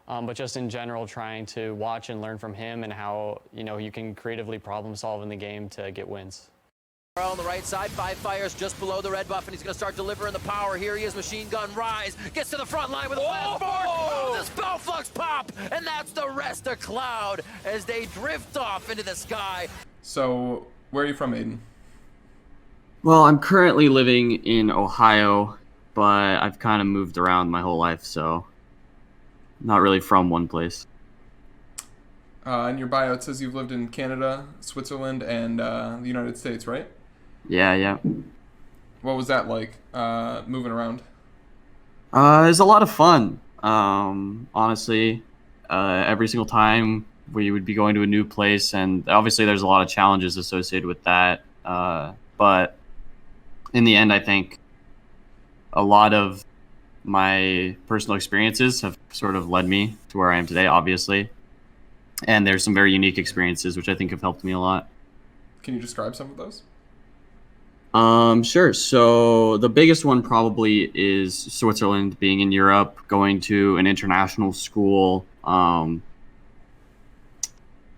but just in general trying to watch and learn from him and how, you can creatively problem solve in the game to get wins. On the right side, FiveFire's just below the red buff, and he's going to start delivering the power. Here he is, Machine Gun Rise, gets to the front line with a fast forward. Oh, the spell flux pop, and that's the rest of Cloud as they drift off into the sky. So, where are you from, Aidan? Well, I'm currently living in Ohio, but I've kind of moved around my whole life, so not really from one place. In your bio, it says you've lived in Canada, Switzerland, and the United States, right? Yeah. What was that like, moving around? It was a lot of fun. Honestly, every single time we would be going to a new place, and obviously there's a lot of challenges associated with that. But in the end, I think a lot of my personal experiences have sort of led me to where I am today, obviously. And there's some very unique experiences, which I think have helped me a lot. Can you describe some of those? Sure. So the biggest one probably is Switzerland, being in Europe, going to an international school.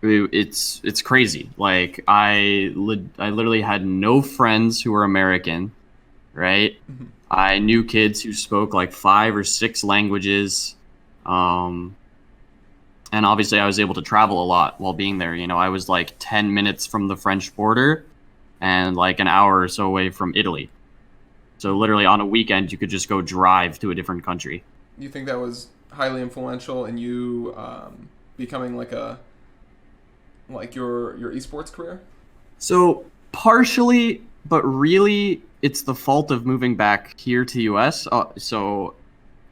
It's crazy. Like I literally had no friends who were American, right? Mm-hmm. I knew kids who spoke like 5 or 6 languages. And obviously I was able to travel a lot while being there. I was like 10 minutes from the French border and like an hour or so away from Italy. So literally on a weekend, you could just go drive to a different country. You think that was highly influential in you becoming like your esports career? So partially, but really it's the fault of moving back here to US.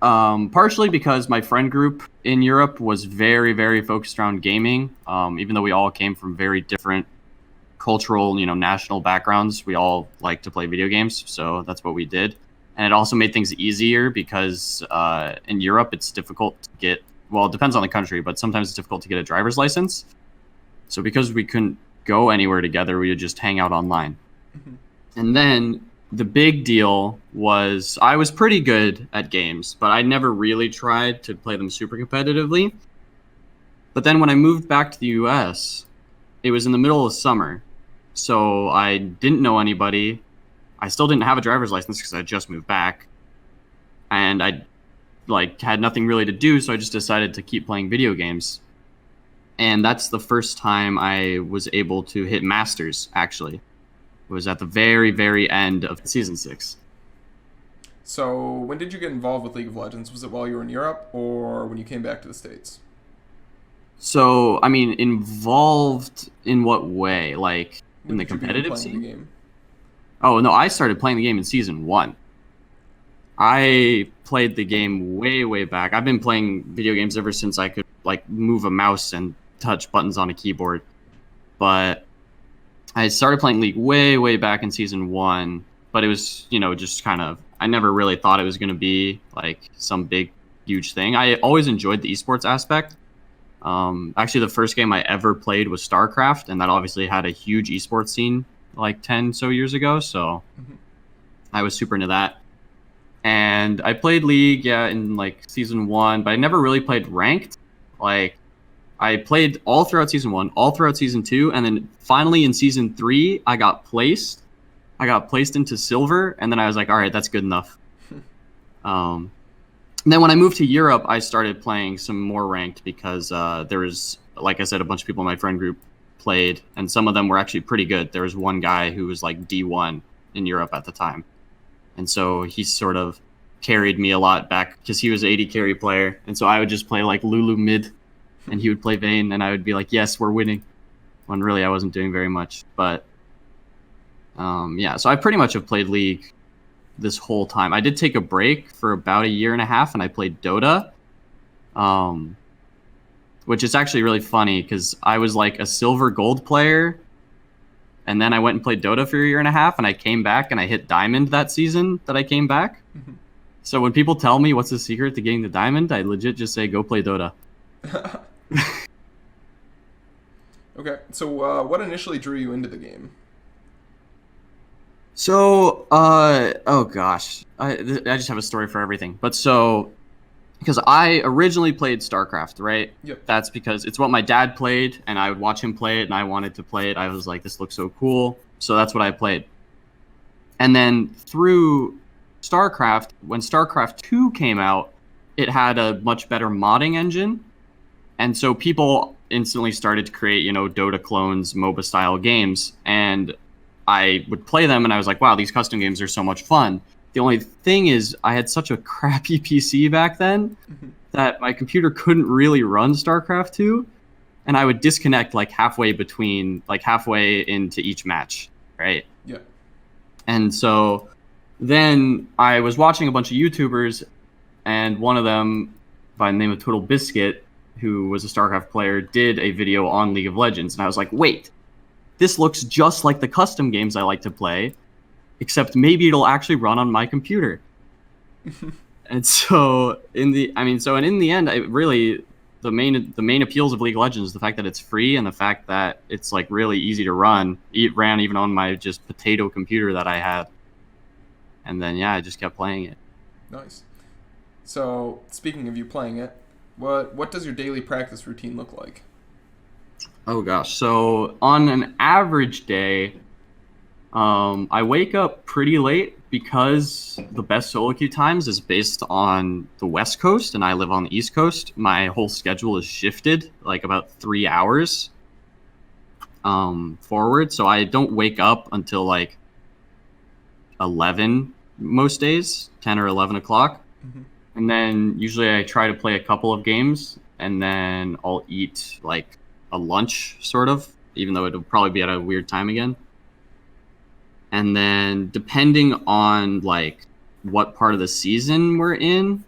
Partially because my friend group in Europe was very, very focused around gaming. Even though we all came from very different cultural, national backgrounds, we all like to play video games. So that's what we did. And it also made things easier because in Europe, it's difficult to get, well, it depends on the country, but sometimes it's difficult to get a driver's license. So because we couldn't go anywhere together, we would just hang out online. Mm-hmm. And then the big deal was I was pretty good at games, but I never really tried to play them super competitively. But then when I moved back to the US, it was in the middle of summer. So I didn't know anybody. I still didn't have a driver's license because I just moved back. And I had nothing really to do, so I just decided to keep playing video games. And that's the first time I was able to hit Masters, actually. It was at the very, very end of Season 6. So when did you get involved with League of Legends? Was it while you were in Europe or when you came back to the States? So, I mean, involved in what way? Like, in the competitive scene? scene? The game? Oh, no, I started playing the game in Season 1. I played the game way, way back. I've been playing video games ever since I could, move a mouse and touch buttons on a keyboard. But I started playing League way, way back in Season 1. But it was, just kind of, I never really thought it was going to be, some big, huge thing. I always enjoyed the esports aspect. Actually, the first game I ever played was StarCraft, and that obviously had a huge esports scene 10 so years ago, so I was super into that. And I played League, in Season 1, but I never really played ranked. I played all throughout Season 1, all throughout Season 2, and then finally in Season 3, I got placed. I got placed into Silver, and then I was like, all right, that's good enough. And then when I moved to Europe, I started playing some more ranked because there was, like I said, a bunch of people in my friend group played, and some of them were actually pretty good. There was one guy who was D1 in Europe at the time. And so he sort of carried me a lot back because he was an AD carry player. And so I would just play Lulu mid, and he would play Vayne, and I would be like, yes, we're winning. When really I wasn't doing very much. But so I pretty much have played League this whole time. I did take a break for about a year and a half, and I played Dota, which is actually really funny because I was a silver gold player, and then I went and played Dota for a year and a half, and I came back and I hit diamond that season that I came back. Mm-hmm. So when people tell me what's the secret to getting the diamond, I legit just say, go play Dota. Okay, so what initially drew you into the game? So, oh gosh, I just have a story for everything. But so, because I originally played StarCraft, right? Yep. That's because it's what my dad played, and I would watch him play it, and I wanted to play it. I was like, this looks so cool. So that's what I played. And then through StarCraft, when StarCraft 2 came out, it had a much better modding engine. And so people instantly started to create, Dota clones, MOBA style games. And I would play them and I was like, wow, these custom games are so much fun. The only thing is I had such a crappy PC back then that my computer couldn't really run StarCraft 2. And I would disconnect halfway into each match, right? Yeah. And so then I was watching a bunch of YouTubers, and one of them, by the name of Total Biscuit, who was a StarCraft player, did a video on League of Legends. And I was like, wait, this looks just like the custom games I like to play, except maybe it'll actually run on my computer. And so in the end, the main appeals of League of Legends is the fact that it's free and the fact that it's really easy to run. It ran even on my just potato computer that I had. And then I just kept playing it. Nice. So speaking of you playing it, what does your daily practice routine look like? Oh gosh. So on an average day, I wake up pretty late because the best solo queue times is based on the West Coast and I live on the East Coast. My whole schedule is shifted about 3 hours forward. So I don't wake up until 11 most days, 10 or 11 o'clock. Mm-hmm. And then usually I try to play a couple of games and then I'll eat a lunch sort of, even though it'll probably be at a weird time again. And then depending on what part of the season we're in,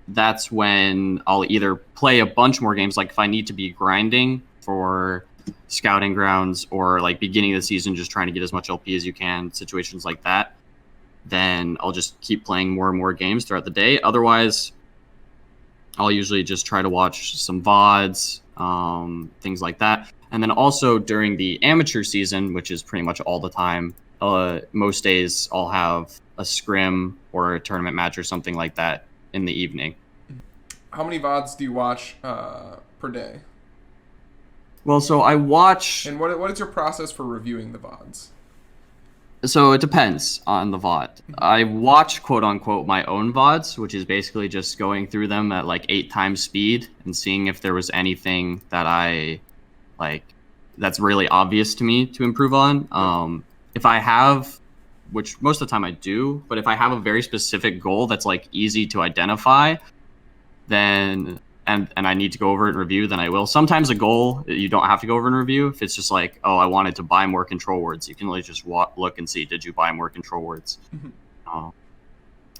that's when I'll either play a bunch more games. If I need to be grinding for scouting grounds or beginning of the season, just trying to get as much LP as you can, situations like that, then I'll just keep playing more and more games throughout the day. Otherwise, I'll usually just try to watch some VODs, things like that. And then also during the amateur season, which is pretty much all the time, most days I'll have a scrim or a tournament match or something like that in the evening. How many VODs do you watch per day? Well, so I watch... And what is your process for reviewing the VODs? So it depends on the VOD. I watch, quote-unquote, my own VODs, which is basically just going through them at 8 times speed and seeing if there was anything that I... that's really obvious to me to improve on. If I have, which most of the time I do, but if I have a very specific goal that's easy to identify, then and I need to go over it and review, then I will. Sometimes a goal you don't have to go over and review. If it's just I wanted to buy more control words, you can really just look and see, did you buy more control words? Mm-hmm.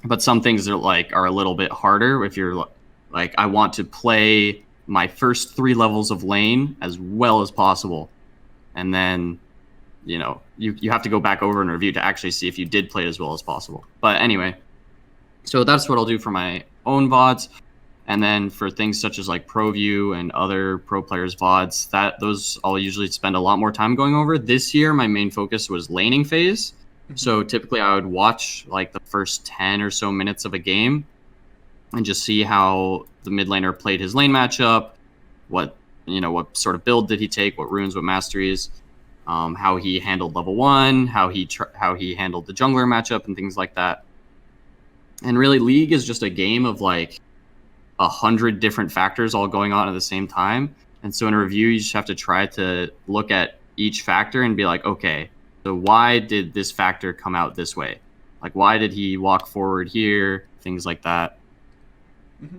But some things are a little bit harder. If you're I want to play my first 3 levels of lane as well as possible, and then you have to go back over and review to actually see if you did play it as well as possible. But anyway, so that's what I'll do for my own VODs. And then for things such as ProView and other pro players VODs, those I'll usually spend a lot more time going over. This year my main focus was laning phase. Mm-hmm. So typically I would watch the first 10 or so minutes of a game and just see how the mid laner played his lane matchup, what sort of build did he take, what runes, what masteries, how he handled level 1, how he handled the jungler matchup and things like that. And really, League is just a game of 100 different factors all going on at the same time. And so in a review, you just have to try to look at each factor and be okay, so why did this factor come out this way? Why did he walk forward here? Things like that. Mm-hmm.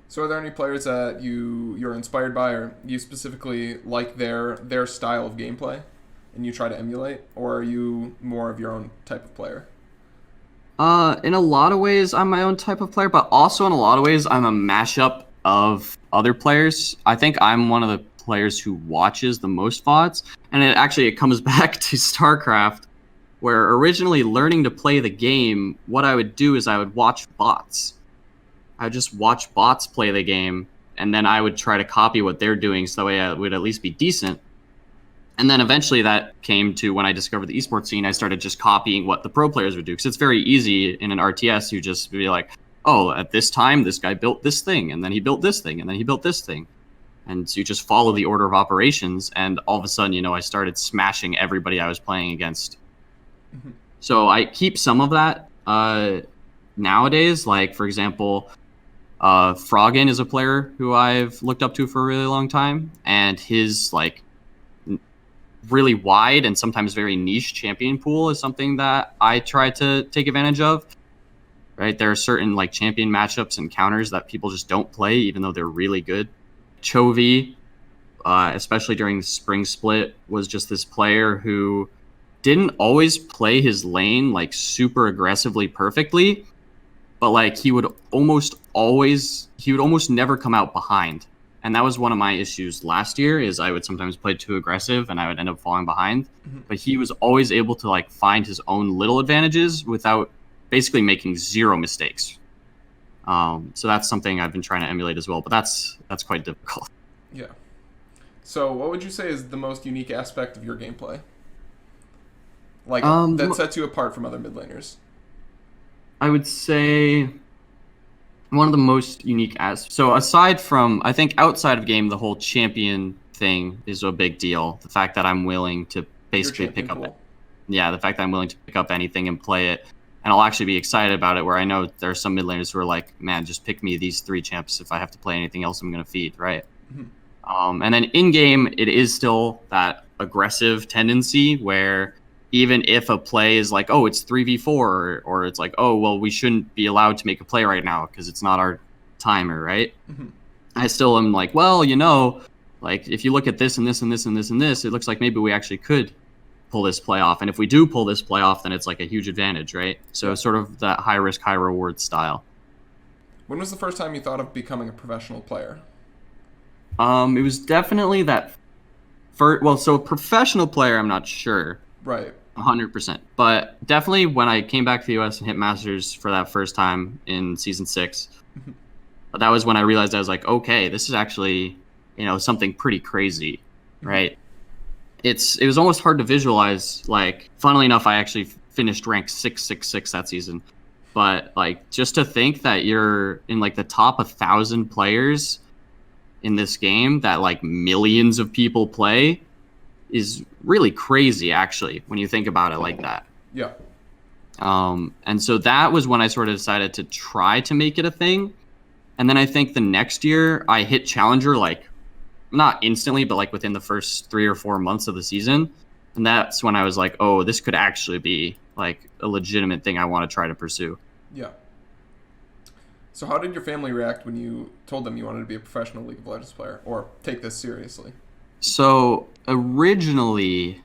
So are there any players that you're inspired by, or you specifically like their style of gameplay and you try to emulate, or are you more of your own type of player? In a lot of ways, I'm my own type of player, but also in a lot of ways, I'm a mashup of other players. I think I'm one of the players who watches the most VODs, and it comes back to StarCraft, where originally learning to play the game, what I would do is I would watch bots. I would just watch bots play the game, and then I would try to copy what they're doing so that way I would at least be decent. And then eventually that came to when I discovered the esports scene, I started just copying what the pro players would do. Because it's very easy in an RTS, you just be oh, at this time, this guy built this thing, and then he built this thing, and then he built this thing. And so you just follow the order of operations, and all of a sudden, I started smashing everybody I was playing against. Mm-hmm. So I keep some of that nowadays. Like, for example, Froggen is a player who I've looked up to for a really long time, and his really wide and sometimes very niche champion pool is something that I try to take advantage of. Right, there are certain champion matchups and counters that people just don't play, even though they're really good. Chovy, especially during the spring split, was just this player who didn't always play his lane super aggressively perfectly, but he would almost never come out behind. And that was one of my issues last year, is I would sometimes play too aggressive and I would end up falling behind. Mm-hmm. But he was always able to find his own little advantages without basically making zero mistakes. So that's something I've been trying to emulate as well, but that's quite difficult. Yeah. So what would you say is the most unique aspect of your gameplay? That sets you apart from other mid laners? I would say one of the most unique so aside from, I think outside of game, the whole champion thing is a big deal. The fact that I'm willing to basically pick up the fact that I'm willing to pick up anything and play it. And I'll actually be excited about it, where I know there are some mid laners who are like, man, just pick me these 3 champs. If I have to play anything else, I'm going to feed, right? Mm-hmm. And then in-game, it is still that aggressive tendency where even if a play is oh, it's 3v4, or it's oh, well, we shouldn't be allowed to make a play right now because it's not our timer, right? Mm-hmm. I still am well, if you look at this and this and this and this and this, it looks like maybe we actually could pull this play off. And if we do pull this play off, then it's a huge advantage, right? So sort of that high risk, high reward style. When was the first time you thought of becoming a professional player? It was definitely that first, so professional player, I'm not sure. Right. 100%. But definitely when I came back to the US and hit Masters for that first time in season 6, that was when I realized I was okay, this is actually, something pretty crazy, right? It was almost hard to visualize. Funnily enough, I actually finished rank 666 that season. But just to think that you're in the top 1,000 players in this game that millions of people play is really crazy, actually, when you think about it like that. Yeah. And so that was when I sort of decided to try to make it a thing. And then I think the next year I hit Challenger not instantly, but within the first 3 or 4 months of the season. And that's when I was oh, this could actually be a legitimate thing I want to try to pursue. Yeah. So how did your family react when you told them you wanted to be a professional League of Legends player or take this seriously? So originally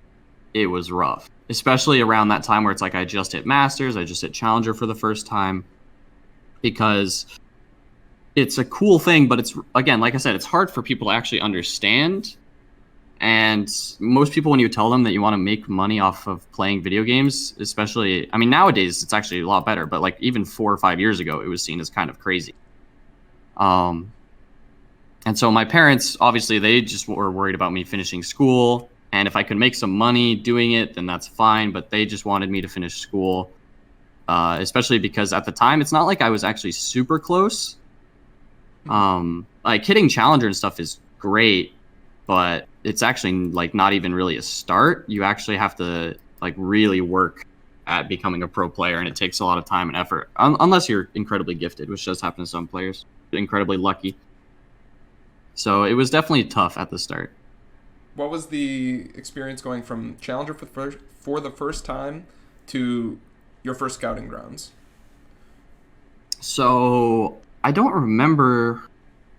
it was rough, especially around that time where it's I just hit Masters, I just hit Challenger for the first time, because it's a cool thing, but it's, again, like I said, it's hard for people to actually understand. And most people, when you tell them that you want to make money off of playing video games, especially, I mean, nowadays it's actually a lot better, but even 4 or 5 years ago, it was seen as kind of crazy. And so my parents, obviously, they just were worried about me finishing school. And if I could make some money doing it, then that's fine. But they just wanted me to finish school, especially because at the time, it's not like I was actually super close. Hitting Challenger and stuff is great, but it's actually not even really a start. You actually have to really work at becoming a pro player, and it takes a lot of time and effort, unless you're incredibly gifted, which does happen to some players, incredibly lucky. So it was definitely tough at the start. What was the experience going from Challenger for the first time to your first scouting grounds? So I don't remember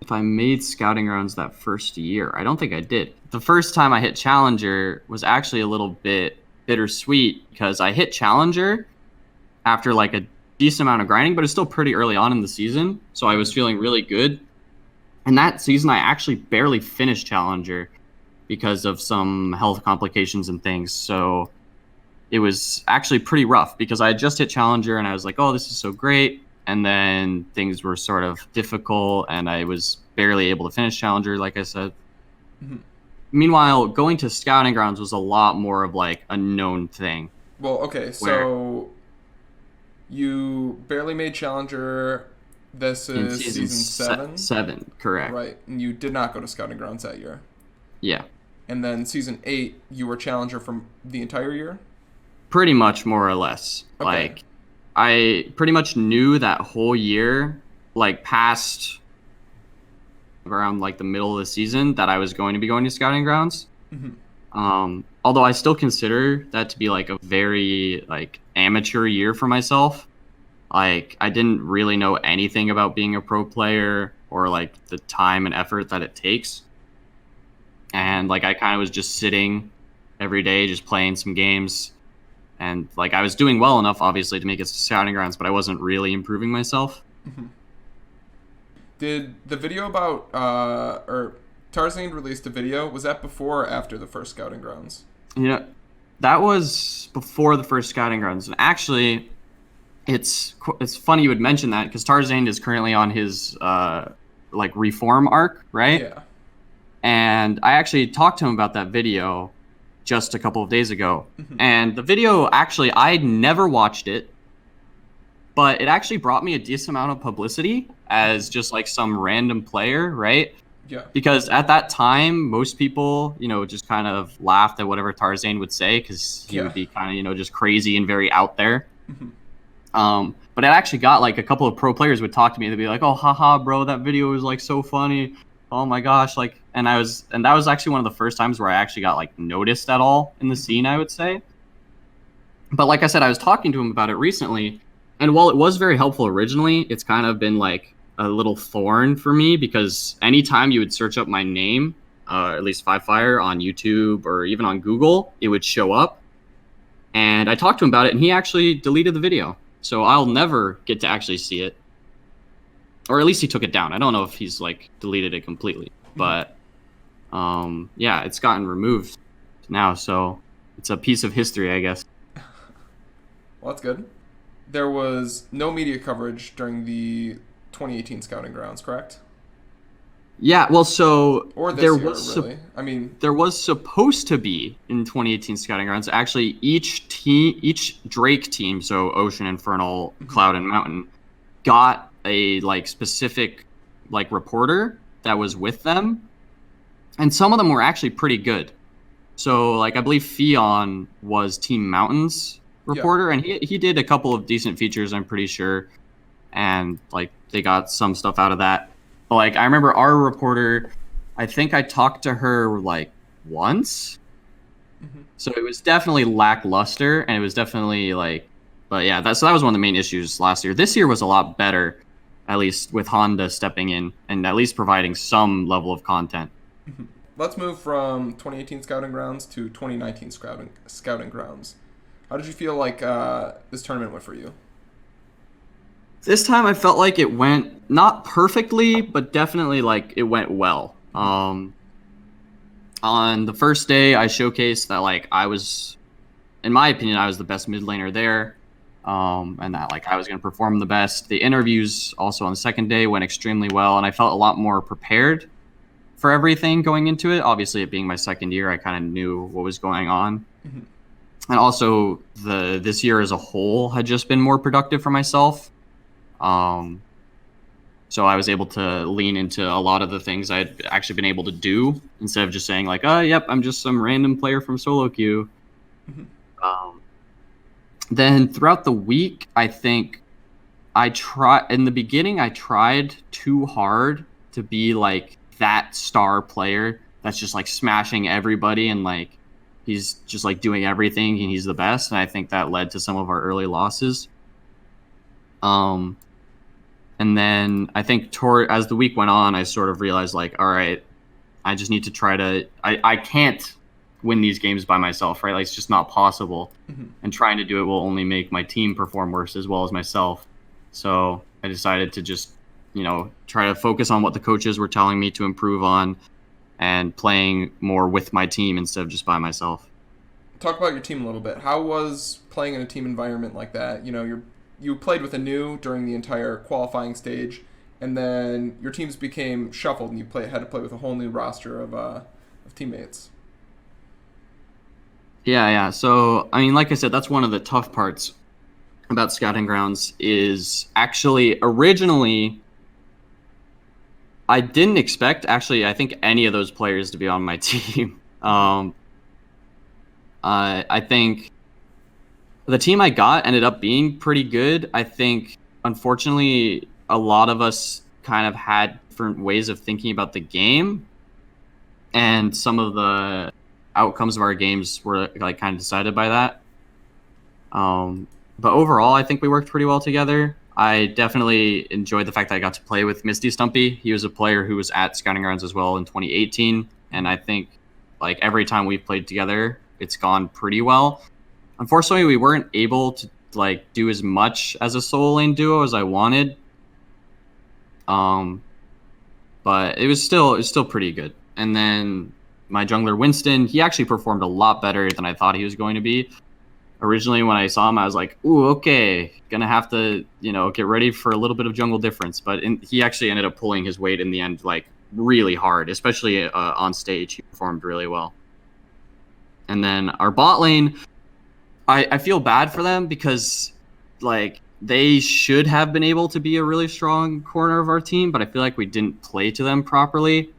if I made scouting grounds that first year. I don't think I did. The first time I hit Challenger was actually a little bit bittersweet, because I hit Challenger after a decent amount of grinding, but it's still pretty early on in the season. So I was feeling really good. And that season I actually barely finished Challenger because of some health complications and things. So it was actually pretty rough, because I had just hit Challenger and I was oh, this is so great. And then things were sort of difficult and I was barely able to finish Challenger, like I said. Mm-hmm. Meanwhile, going to scouting grounds was a lot more of a known thing. Well, okay, so you barely made Challenger, This in is season 7? 7, correct. Right. And you did not go to Scouting Grounds that year. Yeah. And then season 8, you were challenger from the entire year? Pretty much, more or less. Okay. Like, I pretty much knew that whole year, like past around like the middle of the season, that I was going to be going to Scouting Grounds. Although I still consider that to be like a very like amateur year for myself. Like, I didn't really know anything about being a pro player or like the time and effort that it takes. And like, I kind of was just sitting every day, just playing some games. And like, I was doing well enough, obviously, to make it to Scouting Grounds, but I wasn't really improving myself. Did the video about, or Tarzan released a video, was that before or after the first Scouting Grounds? You know, that was before the first Scouting Grounds. And actually, it's funny you would mention that, because Tarzan is currently on his like reform arc, right? Yeah. And I actually talked to him about that video just a couple of days ago. And the video, actually, I never watched it, but it actually brought me a decent amount of publicity as just like some random player, right? Yeah. Because at that time, most people, you know, just kind of laughed at whatever Tarzan would say, because he would be kind of, you know, just crazy and very out there. But it actually got like a couple of pro players would talk to me. They'd be like, "Oh, haha, bro, that video was like so funny. Oh my gosh!" Like, and that was actually one of the first times where I actually got like noticed at all in the scene, I would say. But like I said, I was talking to him about it recently, and while it was very helpful originally, it's kind of been like a little thorn for me, because anytime you would search up my name, at least FiveFire on YouTube or even on Google, it would show up. And I talked to him about it, and he actually deleted the video. So I'll never get to actually see it. Or at least he took it down. I don't know if he's like deleted it completely. But yeah, it's gotten removed now. So it's a piece of history, I guess. Well, that's good. There was no media coverage during the 2018 Scouting Grounds, correct? Yeah, well, so Or this there year, was really. I mean, there was supposed to be in 2018 Scouting Grounds. Actually, each Drake team, so Ocean, Infernal, Cloud, and Mountain, got a like specific like reporter that was with them, and some of them were actually pretty good. So like, I believe Fion was Team Mountain's reporter, and he did a couple of decent features, I'm pretty sure, and like they got some stuff out of that. Like, I remember our reporter, I think I talked to her like once. So it was definitely lackluster, and it was definitely like, but yeah, so that was one of the main issues last year. This year was a lot better, at least with Honda stepping in and at least providing some level of content. Let's move from 2018 Scouting Grounds to 2019 Scouting Grounds. How did you feel like this tournament went for you? This time I felt like it went not perfectly, but definitely like it went well. On the first day, I showcased that like I was, in my opinion, I was the best mid laner there, and that like I was going to perform the best. The interviews also on the second day went extremely well, and I felt a lot more prepared for everything going into it. Obviously, it being my second year, I kind of knew what was going on. And also, this year as a whole had just been more productive for myself. So I was able to lean into a lot of the things I'd actually been able to do, instead of just saying like, "Oh, yep, I'm just some random player from solo queue." Then throughout the week, I think in the beginning, I tried too hard to be like that star player that's just like smashing everybody, and like he's just like doing everything and he's the best. And I think that led to some of our early losses. And then I think as the week went on, I sort of realized like, all right, I just need to try to, I can't win these games by myself, right? Like, it's just not possible. And trying to do it will only make my team perform worse as well as myself. So I decided to just, you know, try to focus on what the coaches were telling me to improve on, and playing more with my team instead of just by myself. Talk about your team a little bit. How was playing in a team environment like that? You know, you played with a new during the entire qualifying stage, and then your teams became shuffled, and you had to play with a whole new roster of teammates. Yeah. So, I mean, like I said, that's one of the tough parts about Scouting Grounds is actually originally I didn't expect I think any of those players to be on my team. I think the team I got ended up being pretty good. I think, unfortunately, a lot of us kind of had different ways of thinking about the game, and some of the outcomes of our games were like kind of decided by that. But overall, I think we worked pretty well together. I definitely enjoyed the fact that I got to play with Misty Stumpy. He was a player who was at Scouting Grounds as well in 2018, and I think like every time we've played together, it's gone pretty well. Unfortunately, we weren't able to like do as much as a solo lane duo as I wanted. But it was still pretty good. And then my jungler Winston, he actually performed a lot better than I thought he was going to be. Originally, when I saw him, I was like, "Ooh, okay, gonna have to, get ready for a little bit of jungle difference." But he actually ended up pulling his weight in the end, like really hard, especially on stage. He performed really well. And then our bot lane, I feel bad for them because, like, they should have been able to be a really strong corner of our team, but I feel like we didn't play to them properly.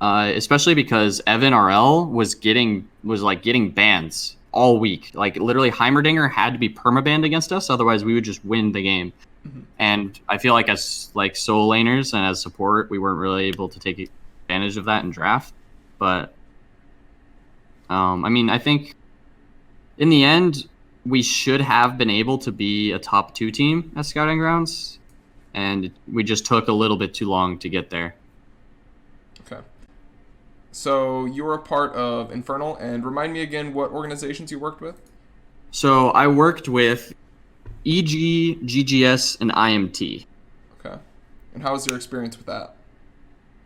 Especially because Evan RL was getting bans all week. Like literally, Heimerdinger had to be permabanned against us, otherwise we would just win the game. Mm-hmm. And I feel like as like solo laners and as support, we weren't really able to take advantage of that in draft. But I think in the end, we should have been able to be a top 2 team at Scouting Grounds, and we just took a little bit too long to get there. Okay. So you were a part of Infernal, and remind me again what organizations you worked with? So I worked with EG, GGS, and IMT. Okay. And how was your experience with that?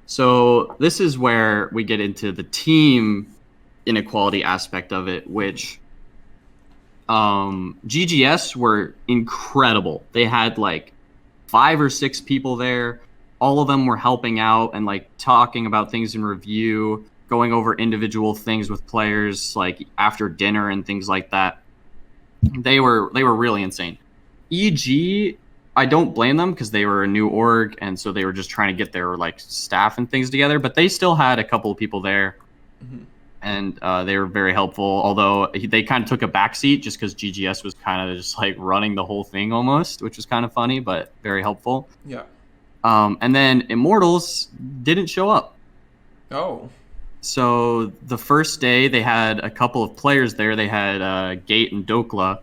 So this is where we get into the team inequality aspect of it, which GGS were incredible. They had like 5 or 6 people there. All of them were helping out and like talking about things in review, going over individual things with players like after dinner and things like that. They were really insane. EG, I don't blame them because they were a new org, and so they were just trying to get their like staff and things together, but they still had a couple of people there. Mm-hmm. And they were very helpful, although they kind of took a backseat just because GGS was kind of just like running the whole thing almost, which was kind of funny, but very helpful. Yeah. And then Immortals didn't show up. Oh. So the first day they had a couple of players there. They had Gate and Dokla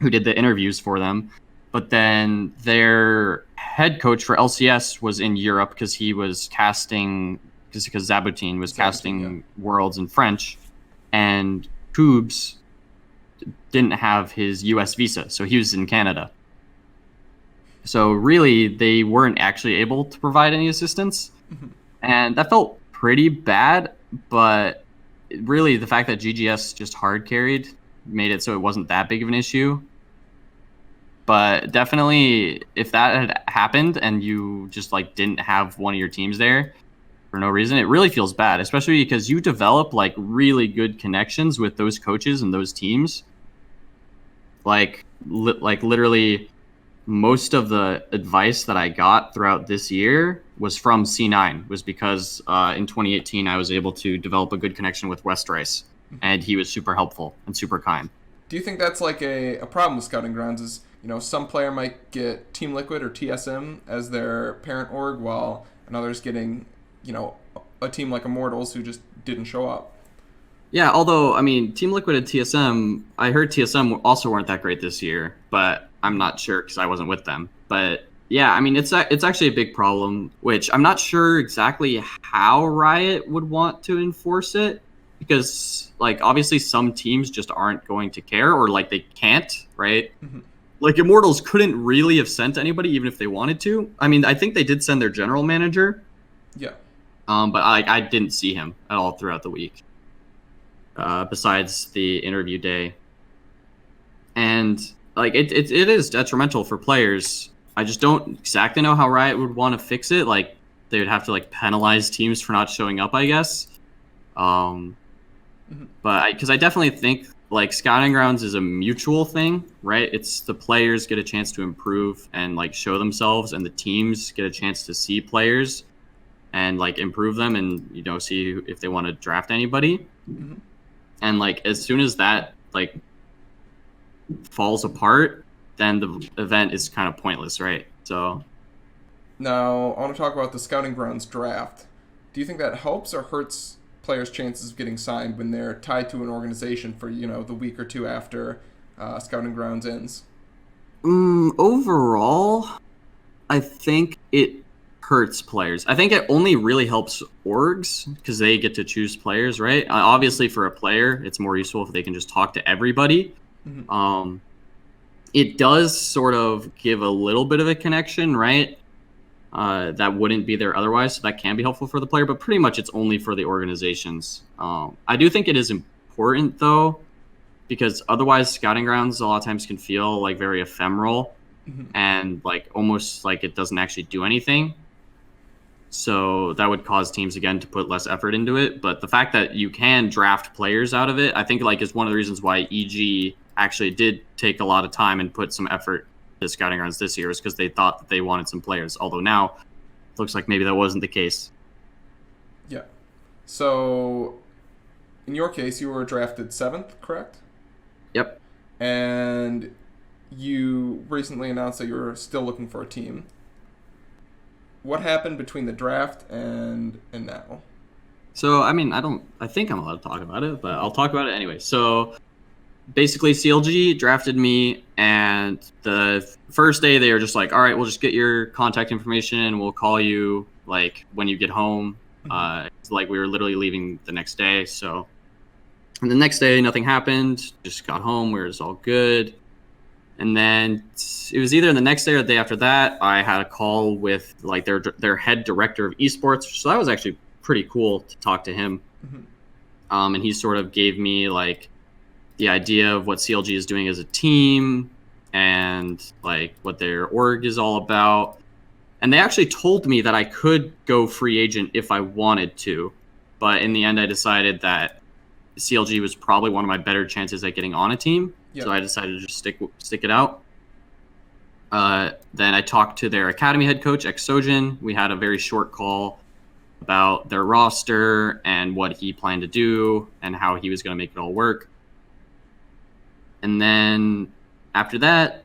who did the interviews for them. But then their head coach for LCS was in Europe because he was casting... because Zabutin was casting Worlds in French, and Koobs didn't have his US visa, so he was in Canada. So really, they weren't actually able to provide any assistance, and that felt pretty bad, but really the fact that GGS just hard carried made it so it wasn't that big of an issue. But definitely, if that had happened and you just like didn't have one of your teams there for no reason, it really feels bad, especially because you develop like really good connections with those coaches and those teams. Like literally most of the advice that I got throughout this year was from C9, was because in 2018 I was able to develop a good connection with Westerice, and he was super helpful and super kind. Do you think that's like a problem with Scouting Grounds is, some player might get Team Liquid or TSM as their parent org while another's getting a team like Immortals who just didn't show up? Yeah, although, Team Liquid and TSM, I heard TSM also weren't that great this year, but I'm not sure because I wasn't with them. But yeah, it's actually a big problem, which I'm not sure exactly how Riot would want to enforce it, because, like, obviously some teams just aren't going to care, or, like, they can't, right? Mm-hmm. Like, Immortals couldn't really have sent anybody even if they wanted to. I think they did send their general manager. Yeah. But I didn't see him at all throughout the week, besides the interview day. And like it is detrimental for players. I just don't exactly know how Riot would want to fix it. Like they would have to like penalize teams for not showing up, I guess. But because I definitely think like scouting grounds is a mutual thing, right? It's the players get a chance to improve and like show themselves, and the teams get a chance to see players and like improve them and, you know, see if they want to draft anybody. Mm-hmm. And like as soon as that like falls apart, then the event is kind of pointless, right? So Now, I want to talk about the Scouting Grounds draft. Do you think that helps or hurts players' chances of getting signed when they're tied to an organization for, you know, the week or two after Scouting Grounds ends? overall, I think it hurts players. I think it only really helps orgs because they get to choose players, right? Obviously, for a player, it's more useful if they can just talk to everybody. Mm-hmm. It does sort of give a little bit of a connection, right? That wouldn't be there otherwise, so that can be helpful for the player, but pretty much it's only for the organizations. I do think it is important, though, because otherwise scouting grounds a lot of times can feel like very ephemeral and like almost like it doesn't actually do anything. So that would cause teams again to put less effort into it. But the fact that you can draft players out of it, I think like is one of the reasons why EG actually did take a lot of time and put some effort to scouting grounds this year, is because they thought that they wanted some players. Although now it looks like maybe that wasn't the case. Yeah. So in your case, you were drafted 7th, correct? Yep. And you recently announced that you were still looking for a team. What happened between the draft and now? So, I mean, I think I'm allowed to talk about it, but I'll talk about it anyway. So, basically, CLG drafted me, and the first day they were just like, all right, we'll just get your contact information and we'll call you, like, when you get home. Like, we were literally leaving the next day, so. And the next day, nothing happened. Just got home. We were all good. And then it was either the next day or the day after that, I had a call with like their head director of esports. So that was actually pretty cool to talk to him. And he sort of gave me like the idea of what CLG is doing as a team and like what their org is all about. And they actually told me that I could go free agent if I wanted to. But in the end, I decided that CLG was probably one of my better chances at getting on a team. Yep. So I decided to just stick it out. Then I talked to their academy head coach, Exogen. We had a very short call about their roster and what he planned to do and how he was going to make it all work. And then after that,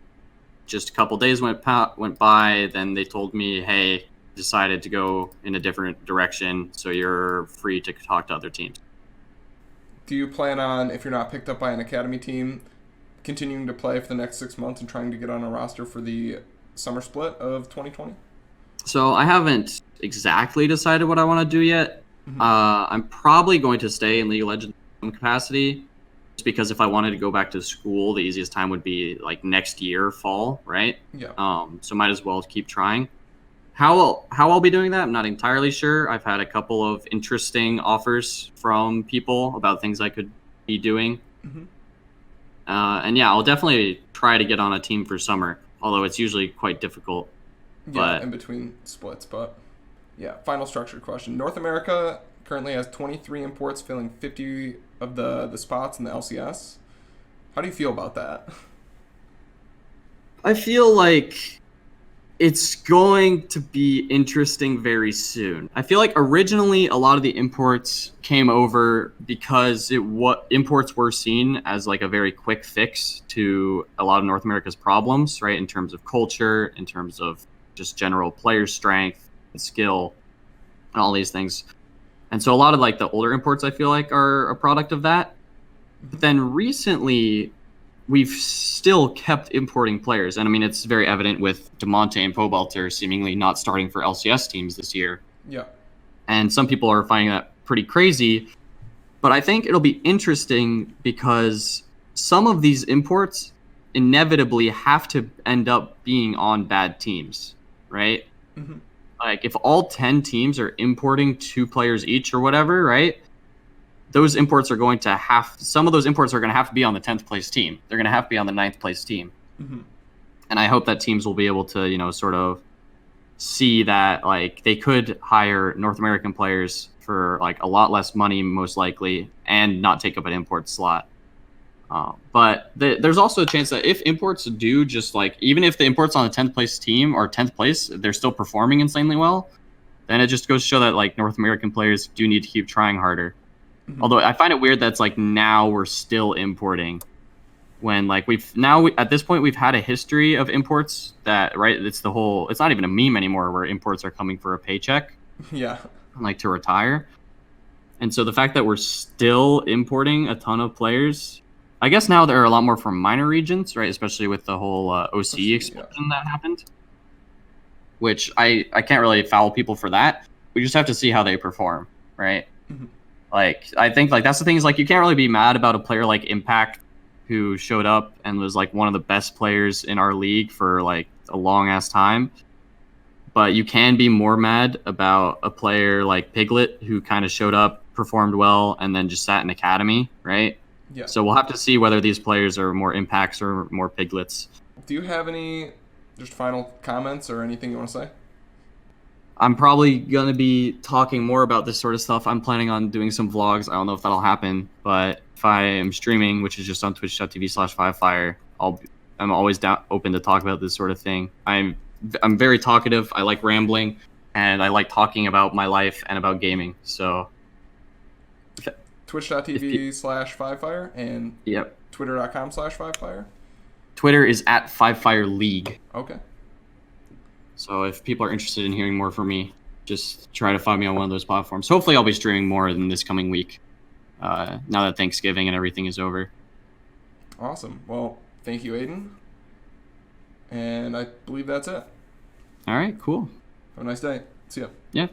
just a couple days went by. Then they told me, hey, decided to go in a different direction, so you're free to talk to other teams. Do you plan on, if you're not picked up by an academy team, continuing to play for the next 6 months and trying to get on a roster for the summer split of 2020? So I haven't exactly decided what I want to do yet. I'm probably going to stay in League of Legends in some capacity, just because if I wanted to go back to school, the easiest time would be like next year, fall, right? Yeah. So might as well keep trying. How I'll be doing that, I'm not entirely sure. I've had a couple of interesting offers from people about things I could be doing. And yeah, I'll definitely try to get on a team for summer, although it's usually quite difficult. Yeah, in between splits, but yeah. Final structured question. North America currently has 23 imports, filling 50 of the spots in the LCS. How do you feel about that? I feel like it's going to be interesting very soon. I feel like originally a lot of the imports came over because imports were seen as like a very quick fix to a lot of North America's problems, right? In terms of culture, in terms of just general player strength and skill and all these things. And so a lot of like the older imports I feel like are a product of that. But then recently we've still kept importing players. And I mean, it's very evident with DeMonte and Pobelter seemingly not starting for LCS teams this year. Yeah. And some people are finding that pretty crazy. But I think it'll be interesting because some of these imports inevitably have to end up being on bad teams, right? Like if all 10 teams are importing 2 players each or whatever, right? Those imports are going to some of those imports are going to have to be on the 10th place team. They're going to have to be on the 9th place team. And I hope that teams will be able to, you know, sort of see that like they could hire North American players for like a lot less money, most likely, and not take up an import slot. But there's also a chance that if imports do just like, even if the imports on the 10th place team or 10th place, they're still performing insanely well, then it just goes to show that like North American players do need to keep trying harder. Although I find it weird that's like now we're still importing when like at this point we've had a history of imports that, right? It's not even a meme anymore where imports are coming for a paycheck. Yeah. Like to retire. And so the fact that we're still importing a ton of players, I guess now there are a lot more from minor regions, right? Especially with the whole OC explosion that happened, which I can't really foul people for that. We just have to see how they perform, right? Like, I think like that's the thing is like you can't really be mad about a player like Impact who showed up and was like one of the best players in our league for like a long ass time. But you can be more mad about a player like Piglet who kind of showed up, performed well, and then just sat in academy, right? Yeah. So we'll have to see whether these players are more Impacts or more Piglets. Do you have any just final comments or anything you want to say? I'm probably going to be talking more about this sort of stuff. I'm planning on doing some vlogs. I don't know if that'll happen, but if I am streaming, which is just on twitch.tv/FiveFire, I'm always open to talk about this sort of thing. I'm very talkative. I like rambling, and I like talking about my life and about gaming. So Twitch.tv/FiveFire and yep. Twitter.com/FiveFire. Twitter is at FiveFire League. Okay. So if people are interested in hearing more from me, just try to find me on one of those platforms. Hopefully I'll be streaming more in this coming week, now that Thanksgiving and everything is over. Awesome. Well, thank you, Aidan. And I believe that's it. All right, cool. Have a nice day. See ya. Yeah.